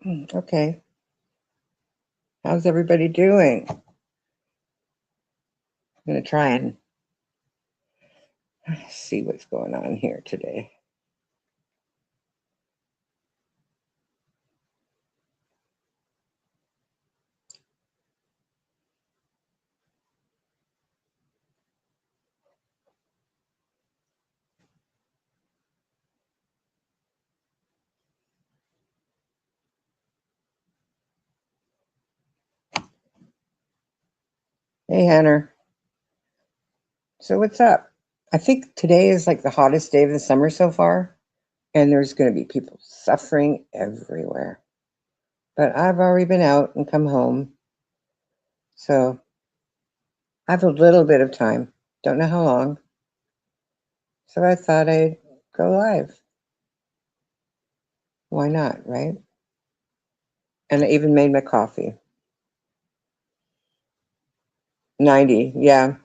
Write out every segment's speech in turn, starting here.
Okay. How's everybody doing? I'm going to try and see what's going on here today. Hey, Hannah. So what's up? I think today is like the hottest day of the summer so far, and there's going to be people suffering everywhere. But I've already been out and come home, so I have a little bit of time. Don't know how long. So I thought I'd go live. Why not, right? And I even made my coffee. 90, yeah.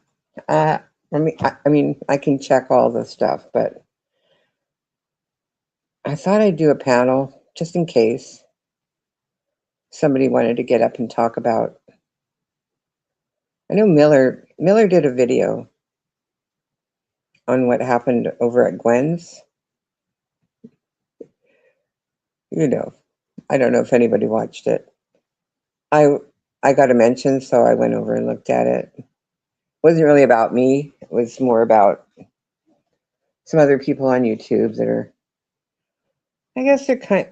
Uh, I mean, I can check all the stuff, but I thought I'd do a panel just in case somebody wanted to get up and talk about. I know Miller did a video on what happened over at Gwen's. You know, I don't know if anybody watched it. I I got a mention, so I went over and looked at it. It wasn't really about me. It was more about some other people on YouTube that are. I guess they're kind.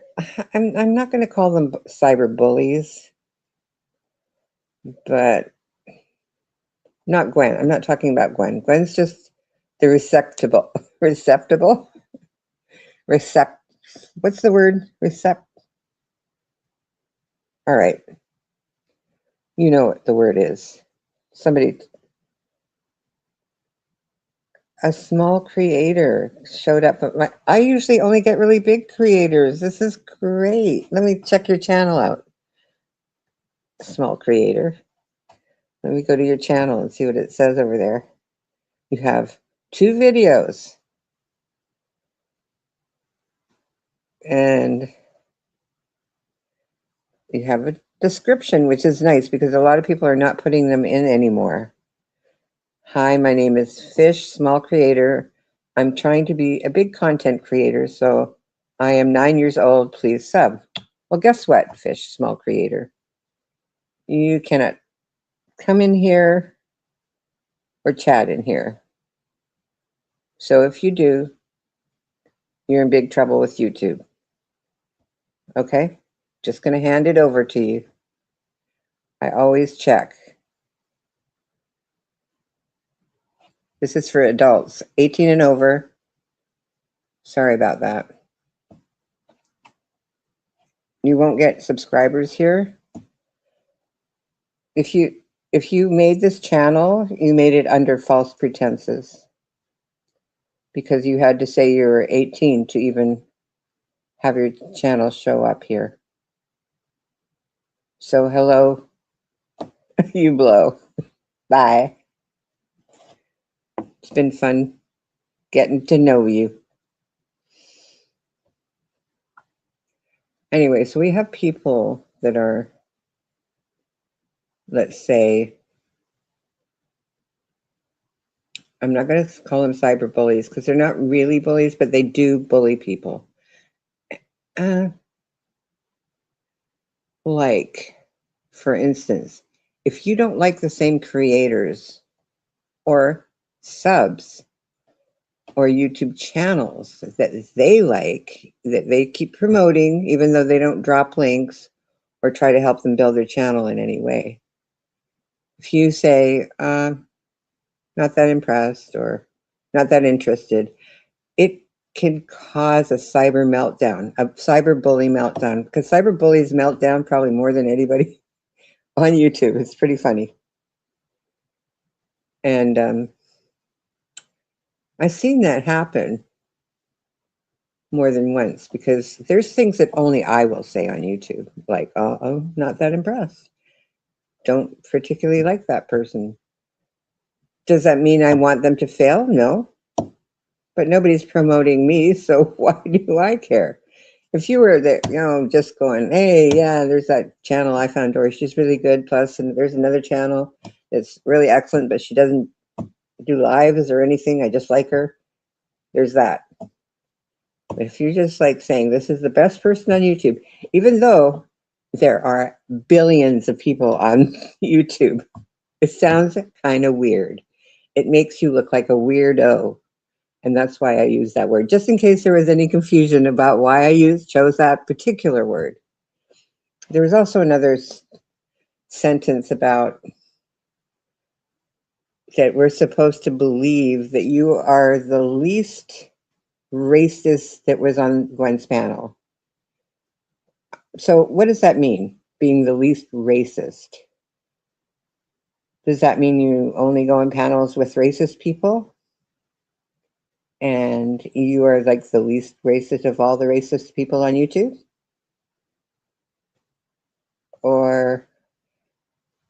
I'm not going to call them cyber bullies, but not Gwen. I'm not talking about Gwen. Gwen's just the receptible, recept. What's the word? Recept. All right, you know what the word is. Somebody, a small creator showed up. I usually only get really big creators. This is great. Let me check your channel out, small creator. Let me go to your channel and see what it says over there. You have 2 videos. And you have a description, which is nice because a lot of people are not putting them in anymore. Hi, my name is Fish, small creator. I'm trying to be a big content creator, so I am 9 years old. Please sub. Well, guess what, Fish, small creator? You cannot come in here or chat in here. So if you do, you're in big trouble with YouTube. Okay? Just going to hand it over to you. I always check. This is for adults, 18 and over. Sorry about that. You won't get subscribers here. If you made this channel, you made it under false pretenses because you had to say you were 18 to even have your channel show up here. So hello, you blow. Bye. It's been fun getting to know you. Anyway, so we have people that are, let's say, I'm not going to call them cyber bullies because they're not really bullies, but they do bully people. Like, for instance, if you don't like the same creators or subs or YouTube channels that they like, that they keep promoting, even though they don't drop links or try to help them build their channel in any way. If you say, not that impressed or not that interested, it can cause a cyber meltdown, a cyber bully meltdown, because cyber bullies melt down probably more than anybody on YouTube. It's pretty funny. And I've seen that happen more than once because there's things that only I will say on YouTube, like, oh, not that impressed. Don't particularly like that person. Does that mean I want them to fail? No. But nobody's promoting me, so why do I care? If you were there, just going, hey, yeah, there's that channel I found, Dory. She's really good. Plus, and there's another channel that's really excellent, but she doesn't do lives or anything. I just like her. There's that. But if you're just like saying this is the best person on YouTube, even though there are billions of people on YouTube, it sounds kind of weird. It makes you look like a weirdo. And that's why I use that word, just in case there was any confusion about why I chose that particular word. There was also another sentence about that we're supposed to believe that you are the least racist that was on Gwen's panel. So what does that mean, being the least racist? Does that mean you only go on panels with racist people? And you are like the least racist of all the racist people on YouTube? Or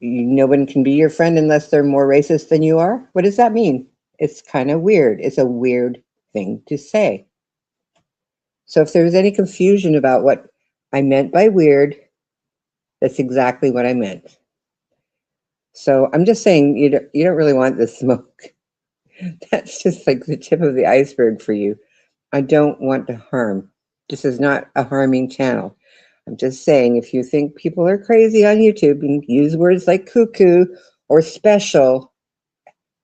no one can be your friend unless they're more racist than you are? What does that mean? It's kind of weird. It's a weird thing to say. So if there's any confusion about what I meant by weird, that's exactly what I meant. So I'm just saying you don't really want the smoke. That's just like the tip of the iceberg for you. I don't want to harm. This is not a harming channel. I'm just saying if you think people are crazy on YouTube and use words like cuckoo or special,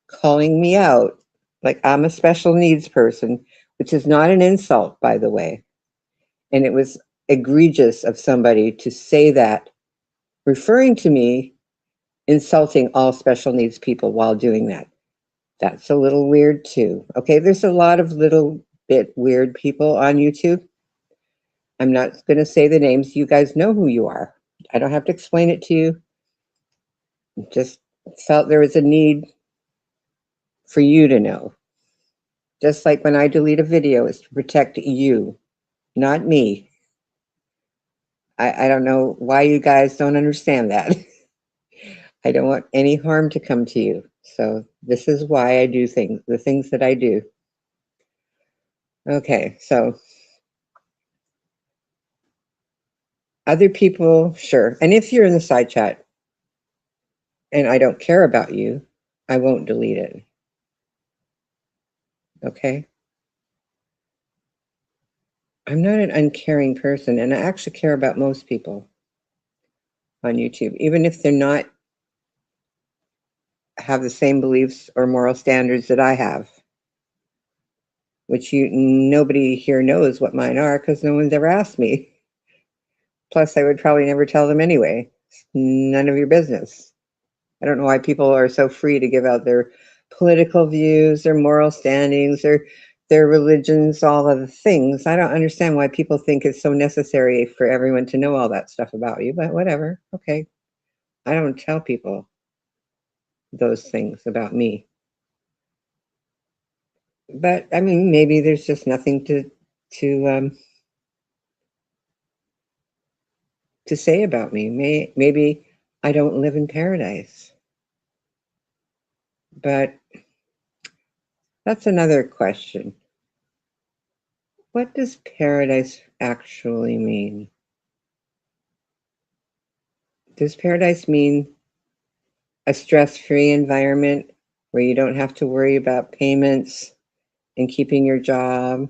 calling me out like I'm a special needs person, which is not an insult, by the way. And it was egregious of somebody to say that, referring to me, insulting all special needs people while doing that. That's a little weird too. Okay, there's a lot of little bit weird people on YouTube. I'm not going to say the names. You guys know who you are. I don't have to explain it to you. Just felt there was a need for you to know. Just like when I delete a video, it's to protect you, not me. I don't know why you guys don't understand that. I don't want any harm to come to you. So this is why I do the things that I do. Okay, so other people, sure. And if you're in the side chat and I don't care about you, I won't delete it. Okay? I'm not an uncaring person, and I actually care about most people on YouTube, even if they're not have the same beliefs or moral standards that I have, which nobody here knows what mine are because no one's ever asked me. Plus, I would probably never tell them anyway. It's none of your business. I don't know why people are so free to give out their political views, their moral standings, their religions, all of the things. I don't understand why people think it's so necessary for everyone to know all that stuff about you, but whatever. Okay. I don't tell people those things about me. But I mean, maybe there's just nothing to say about me. Maybe I don't live in paradise. But that's another question. What does paradise actually mean? Does paradise mean a stress-free environment where you don't have to worry about payments and keeping your job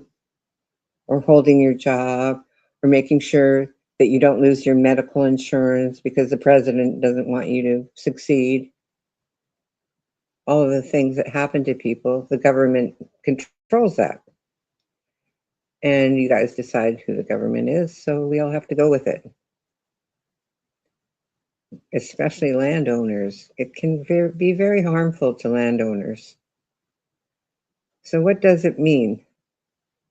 or holding your job or making sure that you don't lose your medical insurance because the president doesn't want you to succeed? All of the things that happen to people, the government controls that. And you guys decide who the government is, so we all have to go with it. Especially landowners. It can be very harmful to landowners. So what does it mean?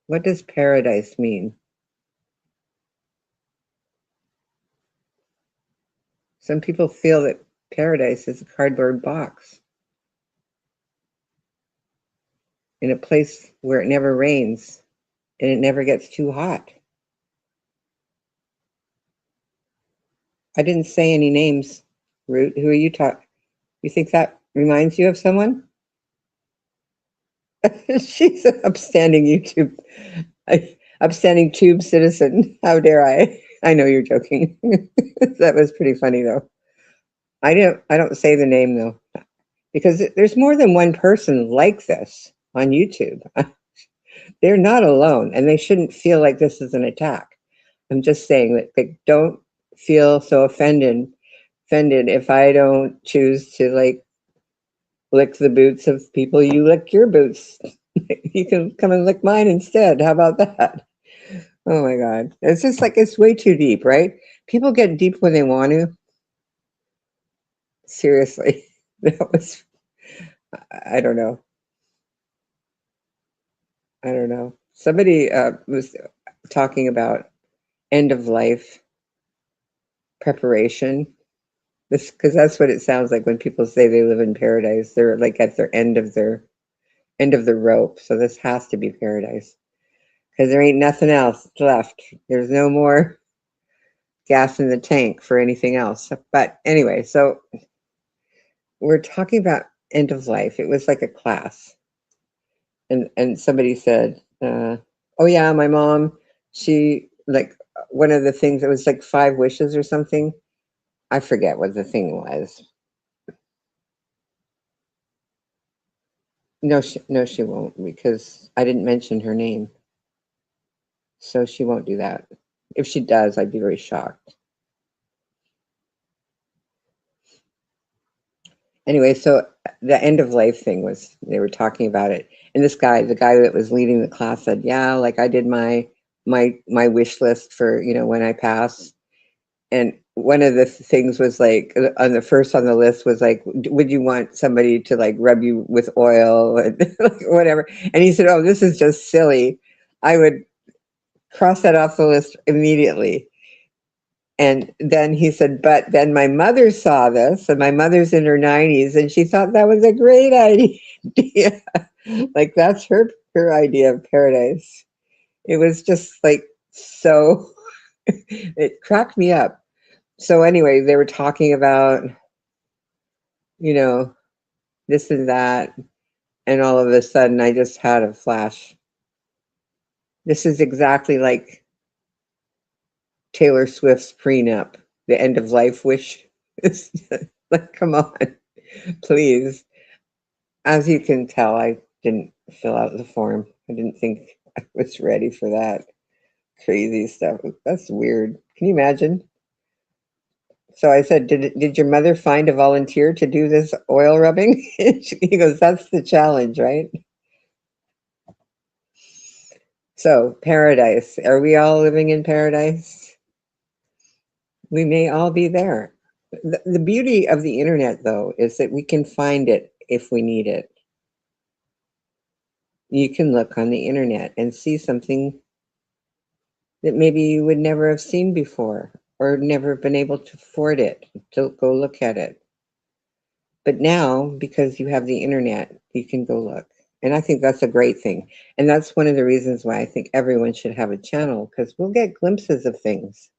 What does paradise mean? Some people feel that paradise is a cardboard box in a place where it never rains and it never gets too hot. I didn't say any names, Root. Who are you talking? You think that reminds you of someone? She's an upstanding YouTube. Upstanding tube citizen. How dare I? I know you're joking. That was pretty funny though. I don't say the name though, because there's more than one person like this on YouTube. They're not alone, and they shouldn't feel like this is an attack. I'm just saying that they don't feel so offended if I don't choose to like lick the boots of people. You lick your boots. You can come and lick mine instead. How about that? Oh my God. It's just like it's way too deep, right? People get deep when they want to. Seriously. That was, I don't know. I don't know. Somebody was talking about end of life preparation. This because that's what it sounds like when people say they live in paradise. They're like at their end of the rope. So this has to be paradise because there ain't nothing else left. There's no more gas in the tank for anything else. But anyway, so we're talking about end of life. It was like a class, and somebody said, "Oh yeah, my mom, she like one of the things. It was like 5 wishes or something. I forget what the thing was. No, she won't because I didn't mention her name, so she won't do that. If she does, I'd be very shocked. Anyway, so the end of life thing was they were talking about it, and this guy, the guy that was leading the class, said, "Yeah, like I did my wish list for when I pass." And one of the things was like on the first on the list was like, would you want somebody to like rub you with oil and like, whatever? And he said, "Oh, this is just silly. I would cross that off the list immediately." And then he said, "But then my mother saw this, and my mother's in her 90s, and she thought that was a great idea." Like that's her idea of paradise. It was just like so it cracked me up. So anyway, they were talking about, you know, this and that, and all of a sudden I just had a flash. This is exactly like Taylor Swift's prenup, the end of life wish. It's like, come on, please. As you can tell, I didn't fill out the form. I didn't think I was ready for that crazy stuff. That's weird. Can you imagine? So I said, did your mother find a volunteer to do this oil rubbing?" He goes, "That's the challenge, right?" So paradise. Are we all living in paradise? We may all be there. The beauty of the internet, though, is that we can find it if we need it. You can look on the internet and see something that maybe you would never have seen before or never been able to afford it, to go look at it. But now, because you have the internet, you can go look. And I think that's a great thing. And that's one of the reasons why I think everyone should have a channel, because we'll get glimpses of things.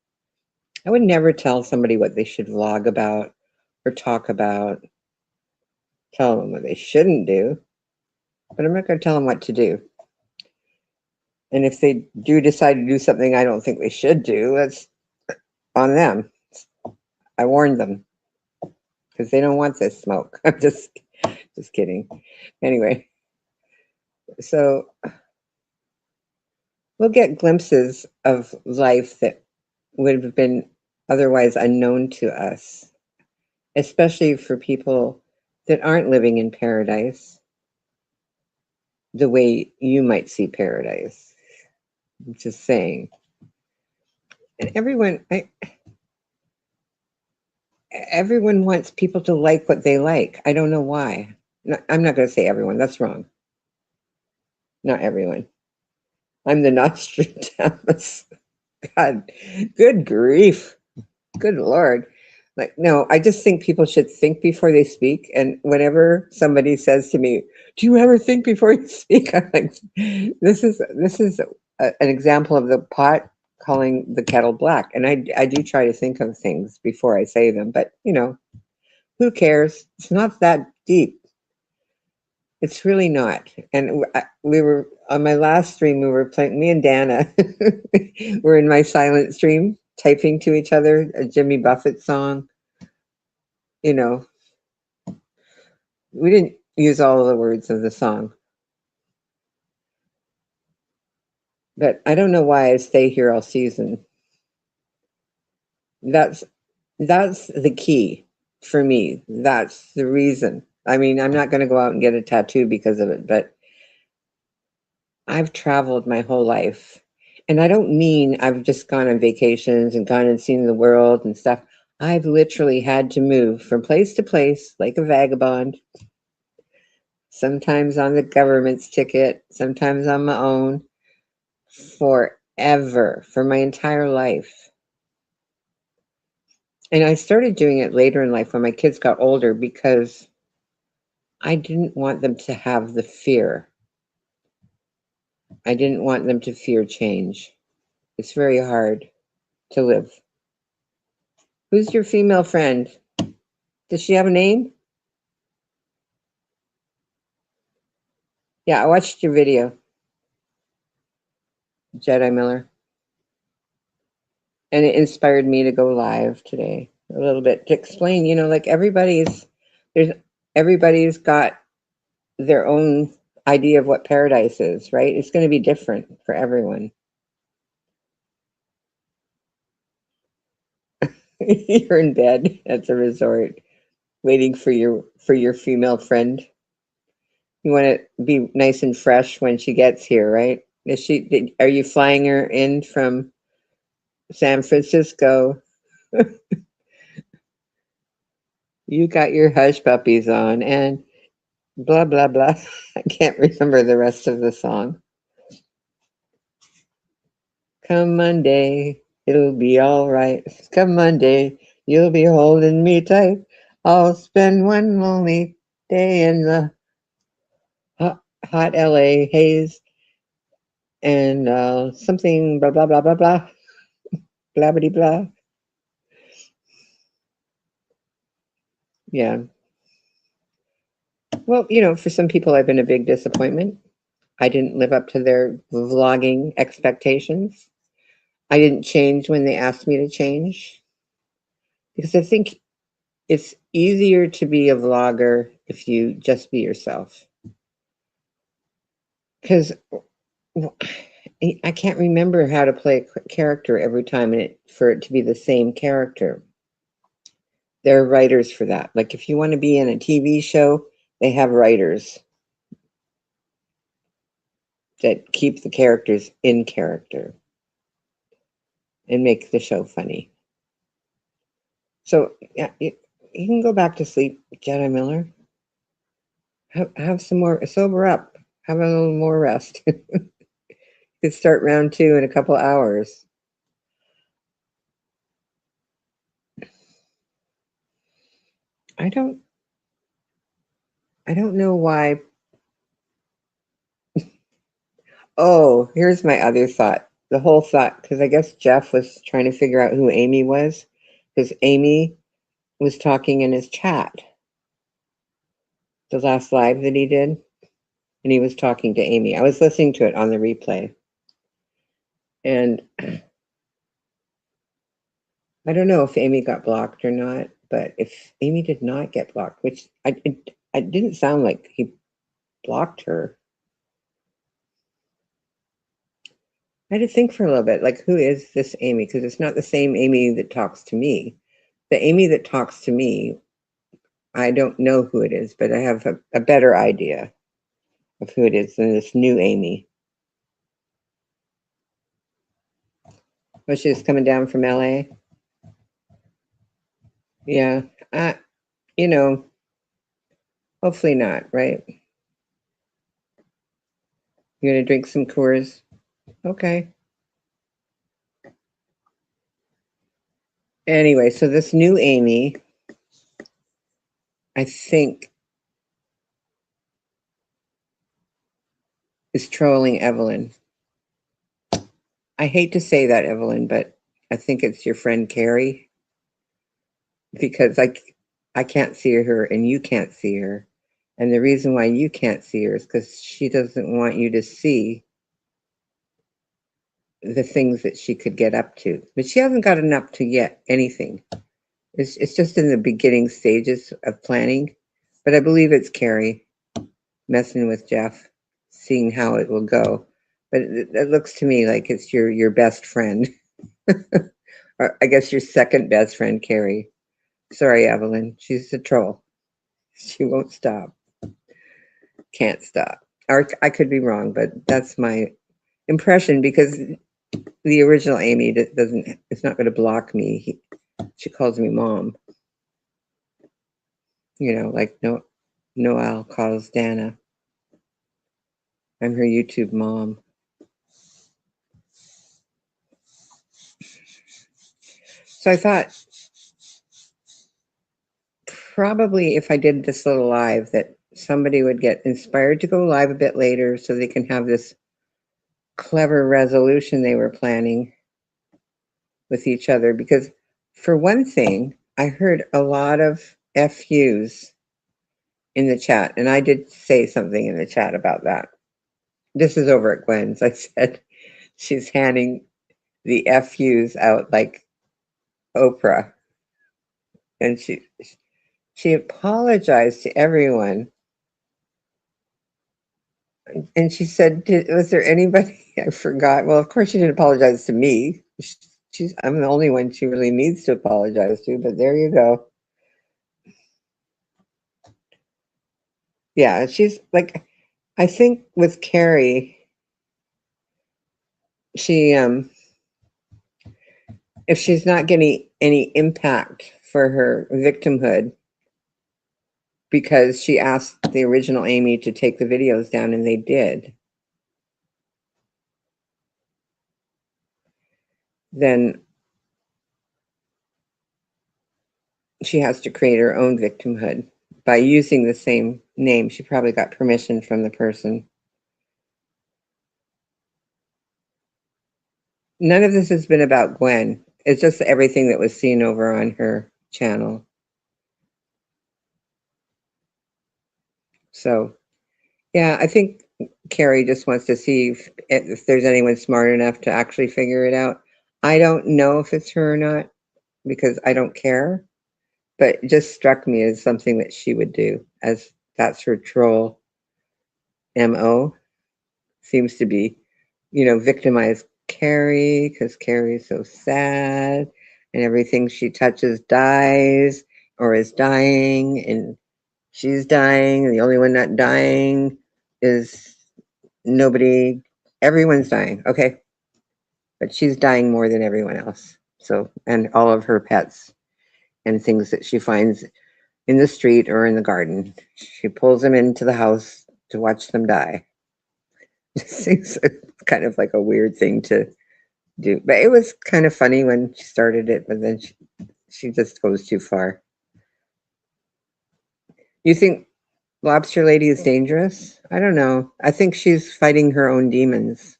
I would never tell somebody what they should vlog about or talk about, tell them what they shouldn't do, but I'm not going to tell them what to do. And if they do decide to do something I don't think they should do, that's on them. I warned them because they don't want this smoke. I'm just kidding. Anyway, so we'll get glimpses of life that would have been otherwise unknown to us, especially for people that aren't living in paradise the way you might see paradise. I'm just saying. And everyone wants people to like what they like. I don't know why. No, I'm not going to say everyone. That's wrong. Not everyone. I'm the Nostradamus. God, good grief. Good Lord. Like, no, I just think people should think before they speak. And whenever somebody says to me, "Do you ever think before you speak?" I'm like, this is an example of the pot calling the kettle black. And I do try to think of things before I say them, but who cares? It's not that deep. It's really not. And we were on my last stream, we were playing, me and Dana were in my silent stream, typing to each other a Jimmy Buffett song. You know, we didn't use all of the words of the song. But I don't know why I stay here all season. That's the key for me. That's the reason. I mean, I'm not going to go out and get a tattoo because of it, but I've traveled my whole life. And I don't mean I've just gone on vacations and gone and seen the world and stuff. I've literally had to move from place to place like a vagabond, sometimes on the government's ticket, sometimes on my own, forever, for my entire life. And I started doing it later in life when my kids got older because I didn't want them to have the fear. I didn't want them to fear change. It's very hard to live. Who's your female friend? Does she have a name? Yeah, I watched your video, Jedi Miller. And it inspired me to go live today a little bit to explain, like everybody's got their own idea of what paradise is, right? It's going to be different for everyone. You're in bed at the resort waiting for your female friend. You want to be nice and fresh when she gets here, right? Are you flying her in from San Francisco? You got your hush puppies on and blah blah blah. I can't remember the rest of the song. Come Monday, it'll be all right. Come Monday, you'll be holding me tight. I'll spend one lonely day in the hot LA haze and something blah blah blah blah blah blah blah blah. Yeah. Well, for some people, I've been a big disappointment. I didn't live up to their vlogging expectations. I didn't change when they asked me to change because I think it's easier to be a vlogger if you just be yourself. Because I can't remember how to play a character every time for it to be the same character. There are writers for that. Like if you want to be in a TV show, they have writers that keep the characters in character and make the show funny. So yeah, you can go back to sleep, Jedi Miller. Have some more, sober up, have a little more rest. You could start round 2 in a couple hours. I don't know why. Oh, here's my other thought. The whole thought, because I guess Jeff was trying to figure out who Amy was, because Amy was talking in his chat, the last live that he did, and he was talking to Amy. I was listening to it on the replay. And I don't know if Amy got blocked or not, but if Amy did not get blocked, which I didn't sound like he blocked her. I had to think for a little bit, like, who is this Amy? Because it's not the same Amy that talks to me. The Amy that talks to me, I don't know who it is, but I have a better idea of who it is than this new Amy. Oh, she's coming down from LA? Yeah. Hopefully not, right? You're going to drink some Coors? Okay. Anyway, so this new Amy, I think, is trolling Evelyn. I hate to say that, Evelyn, but I think it's your friend Carrie, because I can't see her and you can't see her. And the reason why you can't see her is because she doesn't want you to see the things that she could get up to. But she hasn't gotten up to yet anything. It's just in the beginning stages of planning. But I believe it's Carrie messing with Jeff, seeing how it will go. But it looks to me like it's your best friend. Or I guess your second best friend, Carrie. Sorry, Evelyn. She's a troll. She won't stop. Can't stop. Or I could be wrong, but that's my impression because the original Amy doesn't. It's not going to block me. She calls me mom. Like Noelle calls Dana. I'm her YouTube mom. So I thought probably if I did this little live that somebody would get inspired to go live a bit later so they can have this clever resolution they were planning with each other. Because for one thing, I heard a lot of FUs in the chat, and I did say something in the chat about that. This is over at Gwen's. I said she's handing the FUs out like Oprah. And she apologized to everyone. And she said, was there anybody I forgot? Well, of course she didn't apologize to me. I'm the only one she really needs to apologize to, but there you go. Yeah, she's like, I think with Carrie, she if she's not getting any impact for her victimhood because she asked the original Amy to take the videos down and they did, then she has to create her own victimhood by using the same name. She probably got permission from the person. None of this has been about Gwen. It's just everything that was seen over on her channel. So, yeah, I think Carrie just wants to see if there's anyone smart enough to actually figure it out. I don't know if it's her or not because I don't care, but it just struck me as something that she would do, as that's her troll MO. Seems to be, victimize Carrie because Carrie's so sad and everything she touches dies or is dying and she's dying. And the only one not dying is nobody. Everyone's dying. Okay. But she's dying more than everyone else. So, and all of her pets and things that she finds in the street or in the garden, she pulls them into the house to watch them die. It seems kind of like a weird thing to do, but it was kind of funny when she started it, but then she just goes too far. You think Lobster Lady is dangerous? I don't know. I think she's fighting her own demons,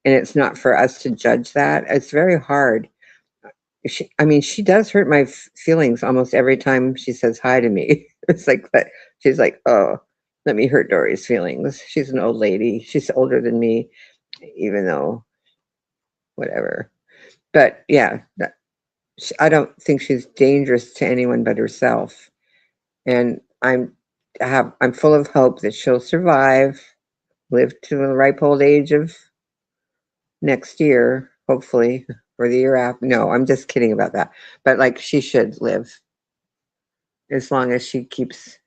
and it's not for us to judge that. It's very hard. She does hurt my feelings almost every time she says hi to me. It's like that. She's like, oh, let me hurt Dory's feelings. She's an old lady. She's older than me, even though whatever. But yeah, I don't think she's dangerous to anyone but herself. And I'm full of hope that she'll survive, live to the ripe old age of next year, hopefully, or the year after. No, I'm just kidding about that. But like she should live as long as she keeps,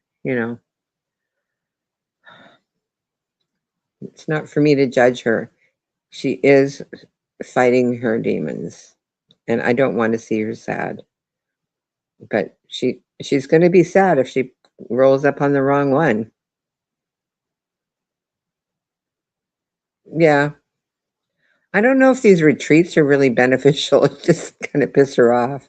it's not for me to judge her. She is fighting her demons, and I don't want to see her sad. But she's going to be sad if she rolls up on the wrong one. Yeah. I don't know if these retreats are really beneficial. It just kind of piss her off.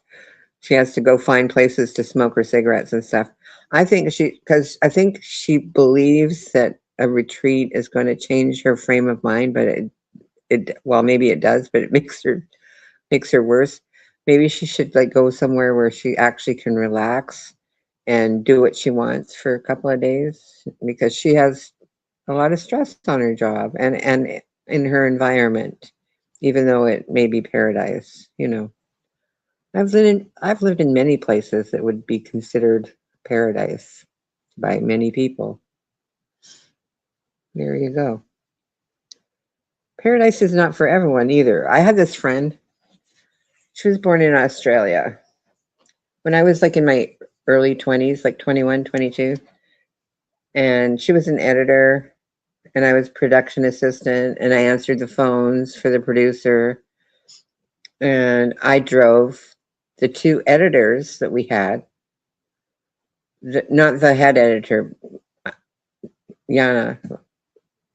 She has to go find places to smoke her cigarettes and stuff. I think because I think she believes that a retreat is going to change her frame of mind, but well, maybe it does, but it makes her worse. Maybe she should like go somewhere where she actually can relax and do what she wants for a couple of days because she has a lot of stress on her job and in her environment, even though it may be paradise. I've lived in many places that would be considered paradise by many people. There you go. Paradise is not for everyone either. I had this friend. She was born in Australia. When I was like in my early 20s, like 21, 22, and she was an editor and I was production assistant and I answered the phones for the producer and I drove the two editors that we had, not the head editor, Yana,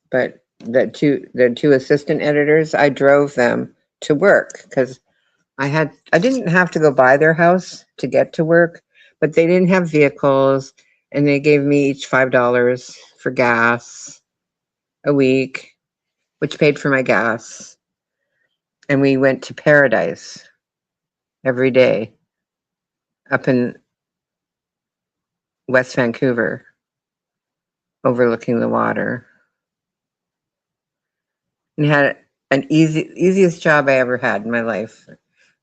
but the two assistant editors. I drove them to work because I didn't have to go by their house to get to work, but they didn't have vehicles and they gave me each $5 for gas a week, which paid for my gas. And we went to Paradise every day up in West Vancouver, overlooking the water. And had an easiest job I ever had in my life.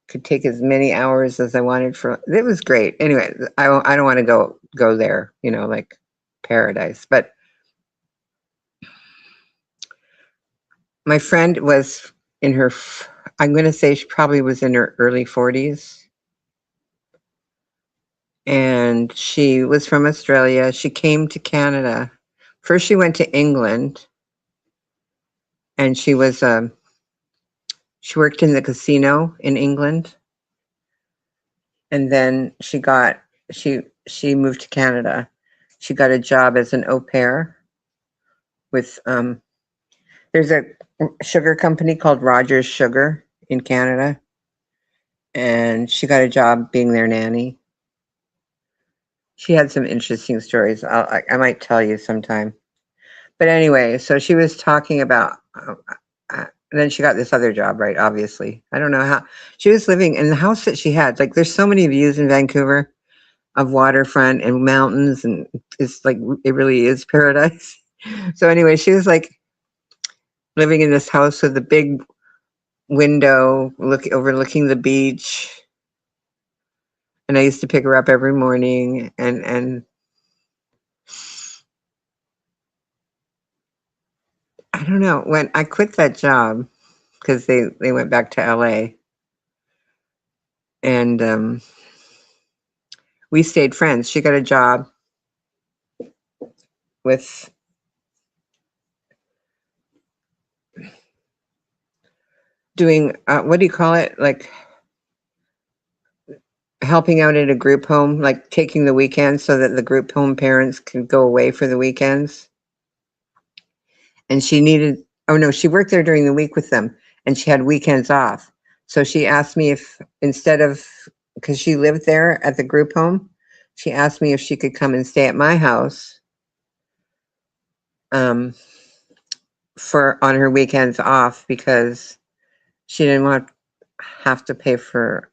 Could take as many hours as I wanted for it was great. Anyway, I don't want to go there, like Paradise. But my friend was in her I'm going to say she probably was in her early 40s. And she was from Australia. She came to Canada. First she went to England and she worked in the casino in England. And then she moved to Canada. She got a job as an au pair with there's a sugar company called Rogers Sugar in Canada, and she got a job being their nanny. She had some interesting stories. I might tell you sometime. But anyway, so she was talking about. Then she got this other job, right? Obviously, I don't know how she was living in the house that she had. Like, there's so many views in Vancouver of waterfront and mountains, and it's like it really is paradise. So anyway, she was like living in this house with a big window overlooking the beach, and I used to pick her up every morning, and I don't know, when I quit that job because they went back to LA, and we stayed friends. She got a job with doing what do you call it, like helping out at a group home, like taking the weekends so that the group home parents could go away for the weekends. And she worked there during the week with them and she had weekends off. So she asked me if because she lived there at the group home, she asked me if she could come and stay at my house on her weekends off because she didn't want to have to pay for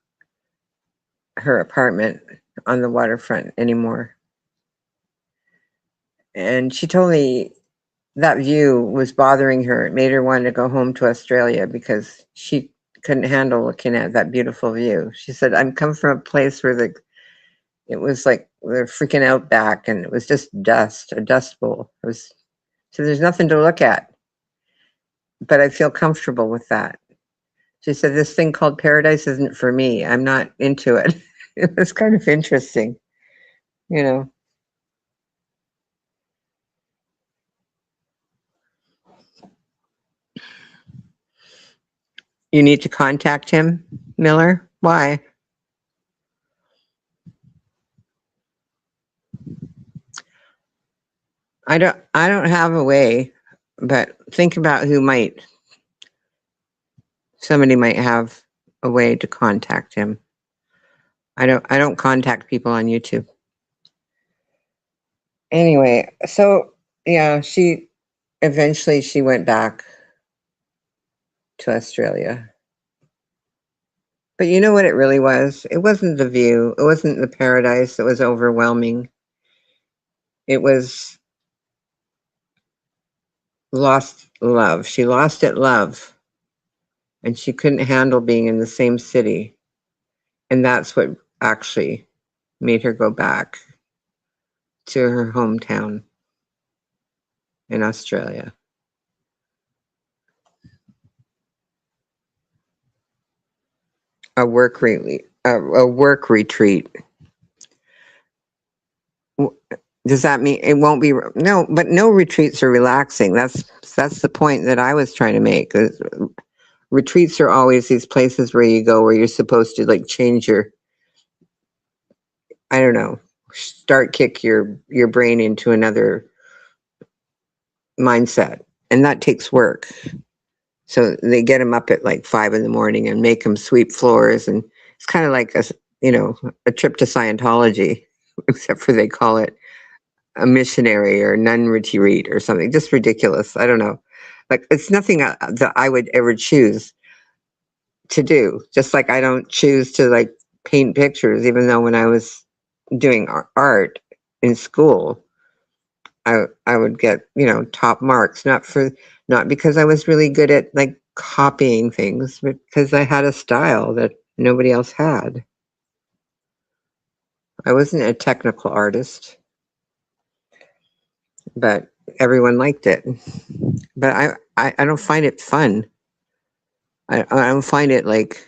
her apartment on the waterfront anymore. And she told me that view was bothering her. It made her want to go home to Australia because she couldn't handle looking at that beautiful view. She said, "I'm come from a place where it was like the freaking outback and it was just dust, a dust bowl. So there's nothing to look at, but I feel comfortable with that." She said, "This thing called paradise isn't for me. I'm not into it." It was kind of interesting, you know. You need to contact him, Miller. Why? I don't have a way, but think about somebody might have a way to contact him. I don't contact people on YouTube. Anyway, so yeah, she eventually she went back to Australia. But you know what it really was? It wasn't the view. It wasn't the paradise that was overwhelming. It was lost love. She lost it love. And she couldn't handle being in the same city. And that's what actually made her go back to her hometown in Australia. A work retreat. Does that mean it won't be? No, but no retreats are relaxing. That's the point that I was trying to make. Retreats are always these places where you go where you're supposed to like change your, I don't know, kick your brain into another mindset, and that takes work. So they get them up at like 5 a.m. and make them sweep floors, and it's kind of like a trip to Scientology, except for they call it a missionary or nun retreat or something. Just ridiculous. I don't know. Like it's nothing that I would ever choose to do. Just like I don't choose to like paint pictures, even though when I was doing art in school, I would get top marks. Not because I was really good at like copying things, but because I had a style that nobody else had. I wasn't a technical artist, but everyone liked it. But I don't find it fun. I don't find it like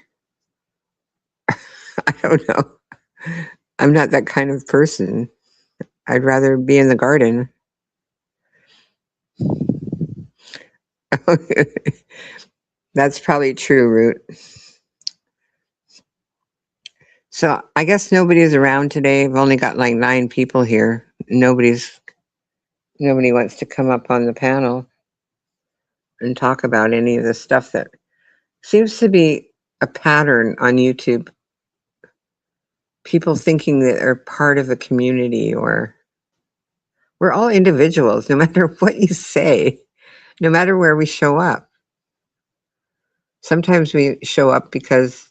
I don't know. I'm not that kind of person. I'd rather be in the garden. That's probably true, Root. So I guess nobody is around today. I've only got like 9 people here. Nobody wants to come up on the panel and talk about any of the stuff that seems to be a pattern on YouTube. People thinking that they're part of a community, or we're all individuals, no matter what you say, no matter where we show up. Sometimes we show up because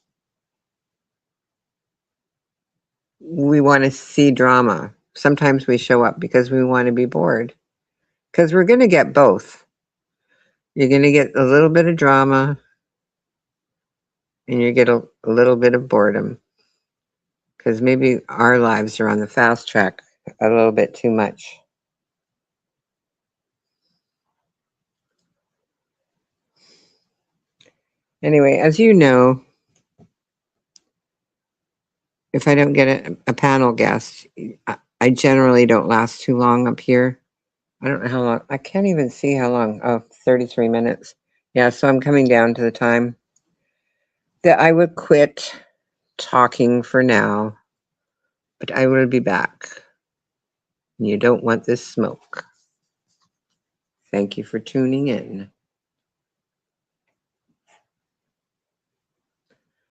we want to see drama. Sometimes we show up because we want to be bored. Because we're going to get both. You're going to get a little bit of drama and you get a little bit of boredom. Because maybe our lives are on the fast track a little bit too much. Anyway, as you know, if I don't get a panel guest, I generally don't last too long up here. I don't know how long. I can't even see how long. Oh, 33 minutes. Yeah, so I'm coming down to the time that I would quit talking for now, but I will be back. You don't want this smoke. Thank you for tuning in.